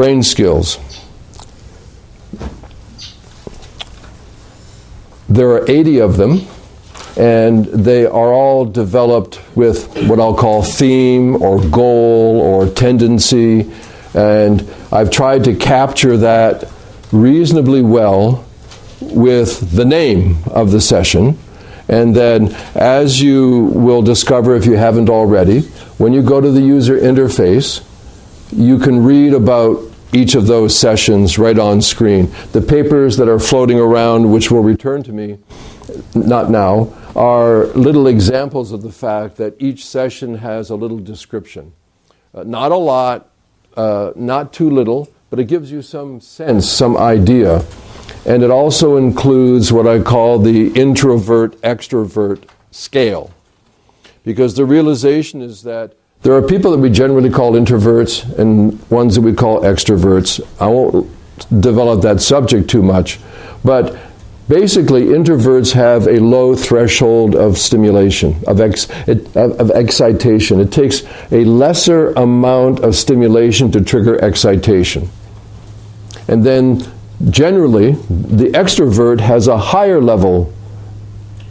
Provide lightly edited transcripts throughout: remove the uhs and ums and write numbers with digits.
brain skills. There are 80 of them, and they are all developed with what I'll call theme or goal or tendency, and I've tried to capture that reasonably well with the name of the session. And then, as you will discover if you haven't already, when you go to the user interface, you can read about each of those sessions right on screen. The papers that are floating around, which will return to me, not now, are little examples of the fact that each session has a little description. Not a lot, not too little, but it gives you some sense, some idea. And it also includes what I call the introvert-extrovert scale. Because the realization is that there are people that we generally call introverts and ones that we call extroverts. I won't develop that subject too much, but basically introverts have a low threshold of stimulation, of excitation. It takes a lesser amount of stimulation to trigger excitation. And then generally, the extrovert has a higher level.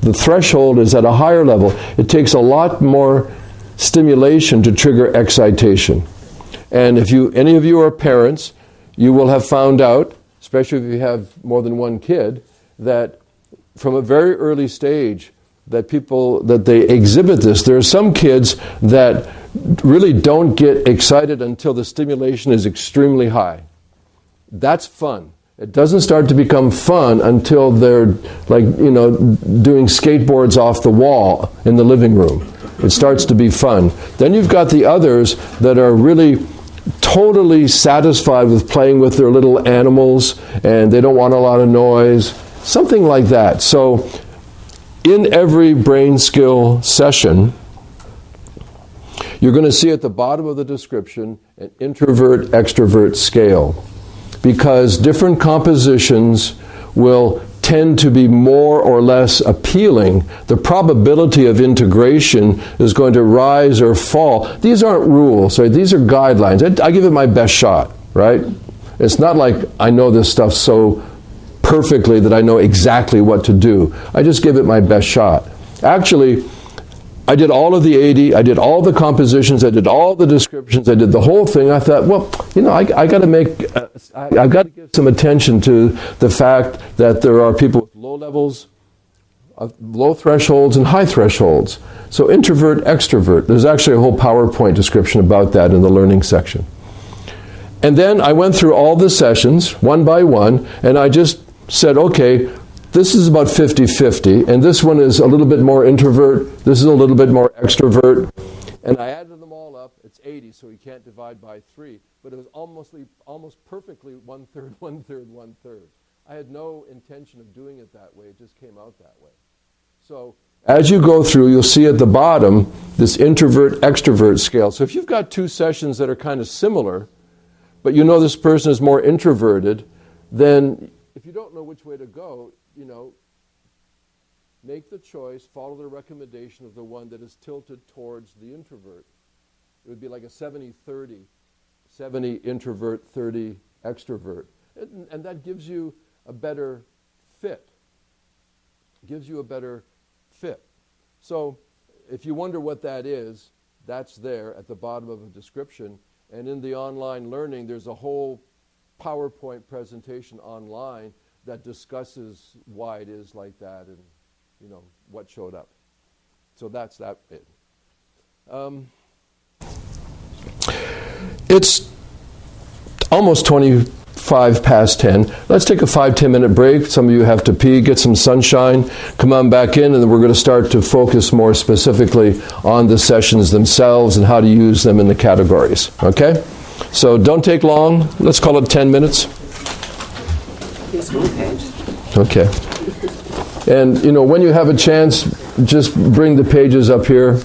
The threshold is at a higher level. It takes a lot more stimulation to trigger excitation. And if any of you are parents, you will have found out, especially if you have more than one kid, that from a very early stage that they exhibit this. There are some kids that really don't get excited until the stimulation is extremely high. That's fun. It doesn't start to become fun until they're doing skateboards off the wall in the living room. It starts to be fun. Then you've got the others that are really totally satisfied with playing with their little animals and they don't want a lot of noise, something like that. So in every brain skill session, you're going to see at the bottom of the description an introvert-extrovert scale, because different compositions will tend to be more or less appealing. The probability of integration is going to rise or fall. These aren't rules, right? These are guidelines. I give it my best shot, right? It's not like I know this stuff so perfectly that I know exactly what to do. I just give it my best shot. Actually, I did all of the 80, I did all the compositions, I did all the descriptions, I did the whole thing. I thought, well, I got to I've got to give some attention to the fact that there are people with low levels, low thresholds and high thresholds. So introvert, extrovert. There's actually a whole PowerPoint description about that in the learning section. And then I went through all the sessions one by one, and I just said, okay, this is about 50-50, and this one is a little bit more introvert, this is a little bit more extrovert, and I added them all up. It's 80, so you can't divide by 3, but it was almost perfectly 1/3, 1/3, 1/3. I had no intention of doing it that way, it just came out that way. So as you go through, you'll see at the bottom this introvert-extrovert scale. So if you've got two sessions that are kind of similar, but you know this person is more introverted, then if you don't know which way to go, make the choice, follow the recommendation of the one that is tilted towards the introvert. It would be like a 70-30, 70 introvert, 30 extrovert. And that gives you a better fit. So if you wonder what that is, that's there at the bottom of a description. And in the online learning, there's a whole PowerPoint presentation online that discusses why it is like that and what showed up. So that's that bit. It's almost 25 past 10. Let's take a 5-10 minute break. Some of you have to pee, get some sunshine, come on back in, and then we're going to start to focus more specifically on the sessions themselves and how to use them in the categories. Okay? So don't take long. Let's call it 10 minutes. Here's one page. Okay. And, when you have a chance, just bring the pages up here.